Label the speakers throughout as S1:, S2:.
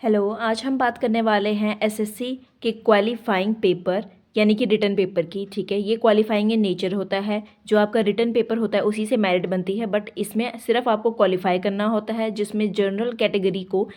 S1: Hello, आज हम बात करने वाले हैं एसएससी के क्वालिफाइंग पेपर यानी कि रिटन पेपर की। ठीक है, ये क्वालिफाइंग इन नेचर होता है। जो आपका रिटन पेपर होता है उसी से मेरिट बनती है, बट इसमें सिर्फ आपको क्वालिफाई करना होता है, जिसमें जनरल कैटेगरी को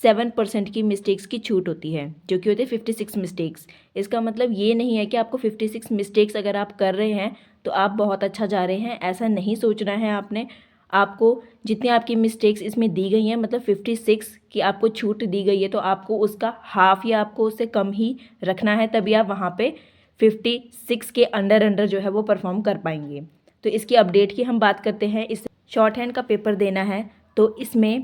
S1: 7% की मिस्टेक्स की छूट होती है, जो कि होती है 56 मिस्टेक्स। इसका मतलब ये नहीं है कि आपको 56 मिस्टेक्स अगर आप कर रहे हैं तो आप बहुत अच्छा जा रहे हैं, ऐसा नहीं सोचना है आपने। आपको जितनी आपकी मिस्टेक्स इसमें दी गई हैं, मतलब 56 की आपको छूट दी गई है, तो आपको उसका हाफ या आपको उससे कम ही रखना है, तभी आप वहाँ पे 56 के अंडर जो है वो परफॉर्म कर पाएंगे। तो इसकी अपडेट की हम बात करते हैं। इस शॉर्ट हैंड का पेपर देना है तो इसमें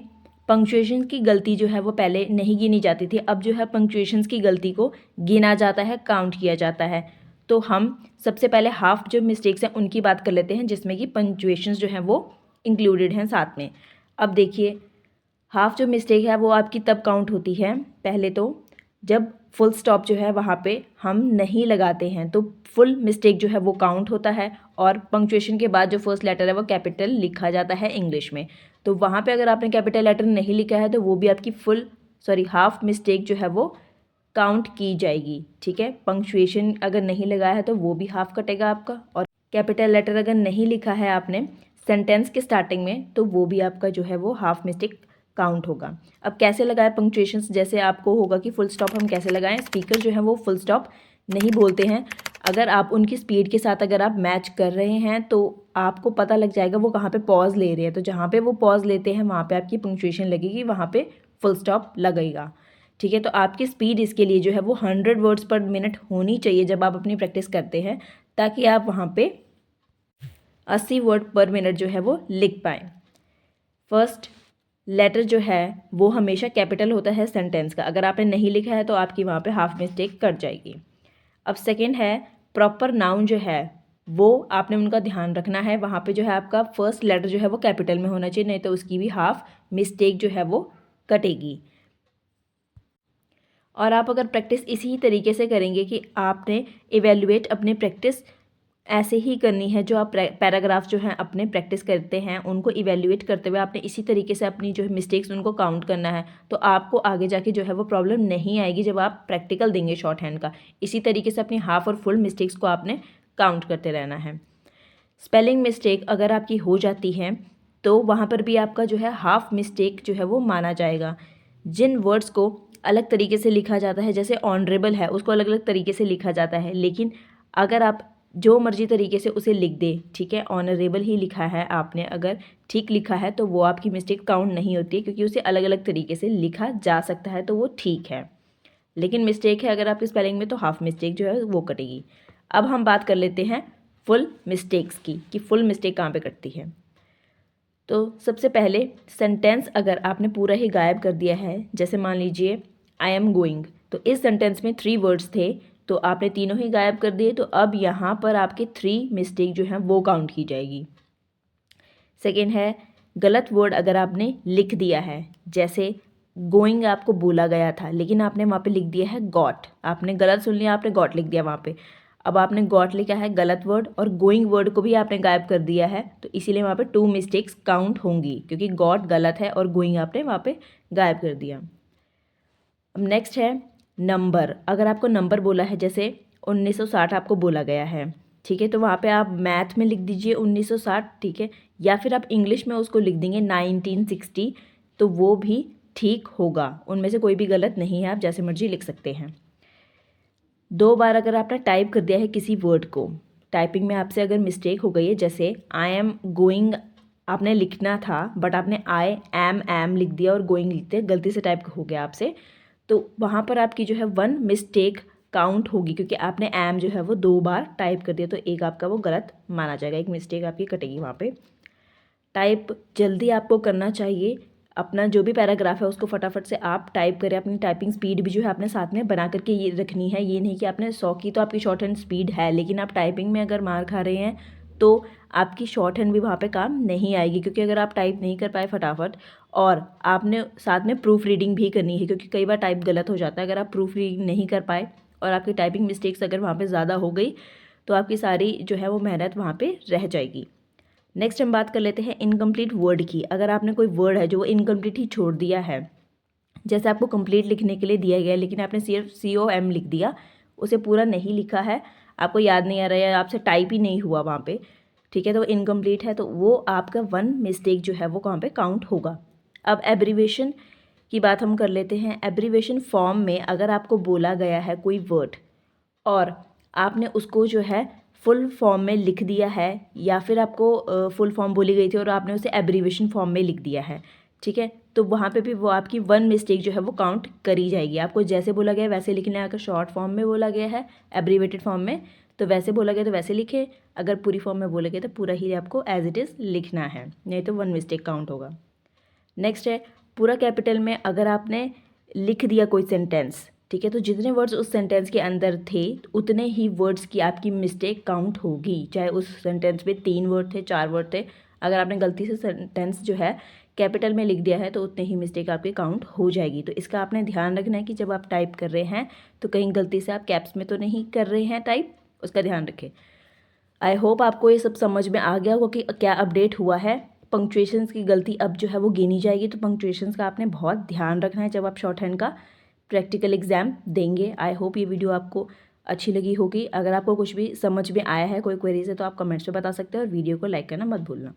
S1: पंक्चुएशन की गलती जो है वो पहले नहीं गिनी जाती थी, अब जो है पंक्चुएशन की गलती को गिना जाता है, काउंट किया जाता है। तो हम सबसे पहले हाफ जो मिस्टेक्स हैं उनकी बात कर लेते हैं, जिसमें कि पंक्चुएशन जो है वो इंक्लूडेड हैं साथ में। अब देखिए, हाफ जो मिस्टेक है वो आपकी तब काउंट होती है, पहले तो जब फुल स्टॉप जो है वहाँ पे हम नहीं लगाते हैं तो फुल मिस्टेक जो है वो काउंट होता है, और पंक्चुएशन के बाद जो फर्स्ट लेटर है वो कैपिटल लिखा जाता है इंग्लिश में। तो वहाँ पे अगर आपने कैपिटल लेटर नहीं लिखा है तो वो भी आपकी हाफ मिस्टेक जो है वो काउंट की जाएगी। ठीक है, पंक्चुएशन अगर नहीं लगाया है तो वो भी हाफ कटेगा आपका, और कैपिटल लेटर अगर नहीं लिखा है आपने सेंटेंस के स्टार्टिंग में तो वो भी आपका जो है वो हाफ मिस्टेक काउंट होगा। अब कैसे लगाएं पंक्चुएशन, जैसे आपको होगा कि फुल स्टॉप हम कैसे लगाएं। स्पीकर जो है वो फुल स्टॉप नहीं बोलते हैं, अगर आप उनकी स्पीड के साथ अगर आप मैच कर रहे हैं तो आपको पता लग जाएगा वो कहाँ पे पॉज ले रहे हैं, तो जहाँ पे वो पॉज लेते हैं वहाँ पे आपकी पंक्चुएशन लगेगी, वहाँ पे फुल स्टॉप लगेगा। ठीक है, तो आपकी स्पीड इसके लिए जो है वो 100 वर्ड्स पर मिनट होनी चाहिए जब आप अपनी प्रैक्टिस करते हैं, ताकि आप वहाँ पे 80 वर्ड पर मिनट जो है वो लिख पाएँ। फर्स्ट लेटर जो है वो हमेशा कैपिटल होता है सेंटेंस का, अगर आपने नहीं लिखा है तो आपकी वहाँ पे हाफ मिस्टेक कट जाएगी। अब सेकंड है प्रॉपर नाउन जो है वो आपने उनका ध्यान रखना है, वहाँ पे जो है आपका फर्स्ट लेटर जो है वो कैपिटल में होना चाहिए, नहीं तो उसकी भी हाफ मिस्टेक जो है वो कटेगी। और आप अगर प्रैक्टिस इसी तरीके से करेंगे कि आपने इवेल्युएट अपनी प्रैक्टिस ऐसे ही करनी है, जो आप पैराग्राफ जो हैं अपने प्रैक्टिस करते हैं उनको इवेल्युएट करते हुए आपने इसी तरीके से अपनी जो है मिस्टेक्स उनको काउंट करना है, तो आपको आगे जाके जो है वो प्रॉब्लम नहीं आएगी जब आप प्रैक्टिकल देंगे शॉर्ट हैंड का। इसी तरीके से अपनी हाफ और फुल मिस्टेक्स को आपने काउंट करते रहना है। स्पेलिंग मिस्टेक अगर आपकी हो जाती है तो वहाँ पर भी आपका जो है हाफ मिस्टेक जो है वो माना जाएगा। जिन वर्ड्स को अलग तरीके से लिखा जाता है, जैसे ऑनरेबल है उसको अलग अलग तरीके से लिखा जाता है, लेकिन अगर आप जो मर्जी तरीके से उसे लिख दे, ठीक है, ऑनरेबल ही लिखा है आपने, अगर ठीक लिखा है तो वो आपकी मिस्टेक काउंट नहीं होती है, क्योंकि उसे अलग अलग तरीके से लिखा जा सकता है तो वो ठीक है। लेकिन मिस्टेक है अगर आपकी स्पेलिंग में तो हाफ मिस्टेक जो है वो कटेगी। अब हम बात कर लेते हैं फुल मिस्टेक्स की, कि फुल मिस्टेक कहाँ पे कटती है। तो सबसे पहले सेंटेंस अगर आपने पूरा ही गायब कर दिया है, जैसे मान लीजिए आई एम गोइंग, तो इस सेंटेंस में 3 वर्ड्स थे तो आपने तीनों ही गायब कर दिए, तो अब यहाँ पर आपके 3 मिस्टेक जो हैं वो काउंट की जाएगी। सेकेंड है गलत वर्ड अगर आपने लिख दिया है, जैसे गोइंग आपको बोला गया था लेकिन आपने वहाँ पे लिख दिया है गॉट, आपने गलत सुन लिया, आपने गॉट लिख दिया वहाँ पे, अब आपने गॉट लिखा है गलत वर्ड, और गोइंग वर्ड को भी आपने गायब कर दिया है, तो इसीलिए वहाँ पे 2 मिस्टेक्स काउंट होंगी, क्योंकि गॉट गलत है और गोइंग आपने वहाँ पे गायब कर दिया। अब नेक्स्ट है नंबर, अगर आपको नंबर बोला है, जैसे 1960 आपको बोला गया है, ठीक है, तो वहाँ पे आप मैथ में लिख दीजिए 1960, ठीक है, या फिर आप इंग्लिश में उसको लिख देंगे 1960, तो वो भी ठीक होगा, उनमें से कोई भी गलत नहीं है, आप जैसे मर्जी लिख सकते हैं। 2 बार अगर आपने टाइप कर दिया है किसी वर्ड को, टाइपिंग में आपसे अगर मिस्टेक हो गई है, जैसे आई एम गोइंग आपने लिखना था बट आपने आई एम लिख दिया और गोइंग लिखते गलती से टाइप हो गया आपसे, तो वहाँ पर आपकी जो है 1 मिस्टेक काउंट होगी, क्योंकि आपने एम जो है वो 2 बार टाइप कर दिया, तो एक आपका वो गलत माना जाएगा, एक मिस्टेक आपकी कटेगी वहाँ पे। टाइप जल्दी आपको करना चाहिए, अपना जो भी पैराग्राफ है उसको फटाफट से आप टाइप करें, अपनी टाइपिंग स्पीड भी जो है आपने साथ में बना करके ये रखनी है, ये नहीं कि आपने 100 की तो आपकी शॉर्ट हैंड स्पीड है लेकिन आप टाइपिंग में अगर मार खा रहे हैं तो आपकी शॉर्ट हैंड भी वहाँ पे काम नहीं आएगी, क्योंकि अगर आप टाइप नहीं कर पाए फटाफट, और आपने साथ में प्रूफ रीडिंग भी करनी है, क्योंकि कई बार टाइप गलत हो जाता है, अगर आप प्रूफ रीडिंग नहीं कर पाए और आपकी टाइपिंग मिस्टेक्स अगर वहाँ पर ज़्यादा हो गई तो आपकी सारी जो है वो मेहनत वहाँ पर रह जाएगी। नेक्स्ट हम बात कर लेते हैं इनकम्प्लीट वर्ड की, अगर आपने कोई वर्ड है जो वो इनकम्प्लीट ही छोड़ दिया है, जैसे आपको कंप्लीट लिखने के लिए दिया गया है लेकिन आपने सिर्फ COM लिख दिया, उसे पूरा नहीं लिखा है, आपको याद नहीं आ रहा है या आपसे टाइप ही नहीं हुआ वहाँ पे, ठीक है, तो इनकम्प्लीट है, तो वो आपका 1 मिस्टेक जो है वो कहाँ पे काउंट होगा। अब एब्रीवेशन की बात हम कर लेते हैं। एब्रीवेशन फॉर्म में अगर आपको बोला गया है कोई वर्ड और आपने उसको जो है फुल फॉर्म में लिख दिया है, या फिर आपको फुल फॉर्म बोली गई थी और आपने उसे एब्रीवेशन फॉर्म में लिख दिया है, ठीक है, तो वहाँ पे भी वो आपकी 1 मिस्टेक जो है वो काउंट करी जाएगी। आपको जैसे बोला गया है वैसे लिखना है। अगर शॉर्ट फॉर्म में बोला गया है एब्रीवेटेड फॉर्म में तो वैसे बोला गया तो वैसे लिखे, अगर पूरी फॉर्म में बोला गया तो पूरा ही आपको एज इट इज़ लिखना है, नहीं तो 1 मिस्टेक काउंट होगा। नेक्स्ट है पूरा कैपिटल में अगर आपने लिख दिया कोई सेंटेंस, ठीक है, तो जितने वर्ड्स उस सेंटेंस के अंदर थे उतने ही वर्ड्स की आपकी मिस्टेक काउंट होगी, चाहे उस सेंटेंस में 3 वर्ड थे 4 वर्ड थे, अगर आपने गलती से सेंटेंस जो है कैपिटल में लिख दिया है तो उतने ही मिस्टेक आपकी काउंट हो जाएगी। तो इसका आपने ध्यान रखना है कि जब आप टाइप कर रहे हैं तो कहीं गलती से आप कैप्स में तो नहीं कर रहे हैं टाइप, उसका ध्यान रखें। आई होप आपको ये सब समझ में आ गया होगा कि क्या अपडेट हुआ है। पंक्चुएशंस की गलती अब जो है वो गिनी जाएगी, तो पंक्चुएशंस का आपने बहुत ध्यान रखना है जब आप शॉर्ट हैंड का प्रैक्टिकल एग्जाम देंगे। आई होप ये वीडियो आपको अच्छी लगी होगी। अगर आपको कुछ भी समझ में आया है, कोई क्वेरीज है, तो आप कमेंट्स में बता सकते हैं और वीडियो को लाइक करना मत भूलना।